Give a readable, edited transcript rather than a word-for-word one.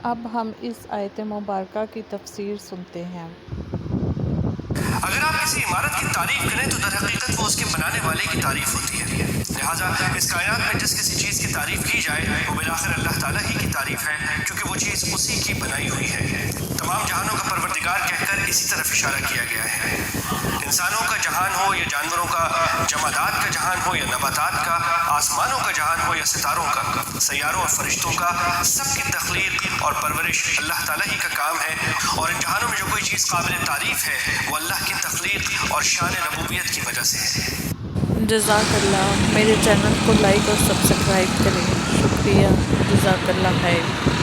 اب ہم اس آیت مبارکہ کی تفسیر سنتے ہیں۔ اگر آپ کسی عمارت کی تعریف کریں تو در حقیقت وہ اس کے بنانے والے کی تعریف ہوتی ہے، لہٰذا اس کائنات میں جس کسی چیز کی تعریف کی جائے وہ بالآخر اللہ تعالیٰ ہی کی تعریف ہے، کیونکہ وہ چیز اسی کی بنائی ہوئی ہے۔ تمام جہانوں کا پروردگار کہہ کر اسی طرف اشارہ کیا گیا ہے۔ انسانوں کا جہان ہو یا جانوروں کا، جمادات کا جہان ہو یا نباتات کا، آسمانوں کا جہان ہو یا ستاروں کا، سیاروں اور فرشتوں کا، سب کی تخلیق اور پرورش اللہ تعالیٰ ہی کا کام ہے، اور ان جہانوں میں جو کوئی چیز قابل تعریف ہے وہ اللہ کی تخلیق اور شان ربوبیت کی وجہ سے ہے۔ جزاک اللہ۔ میرے چینل کو لائک اور سبسکرائب کریں۔ شکریہ، جزاک اللہ خیر۔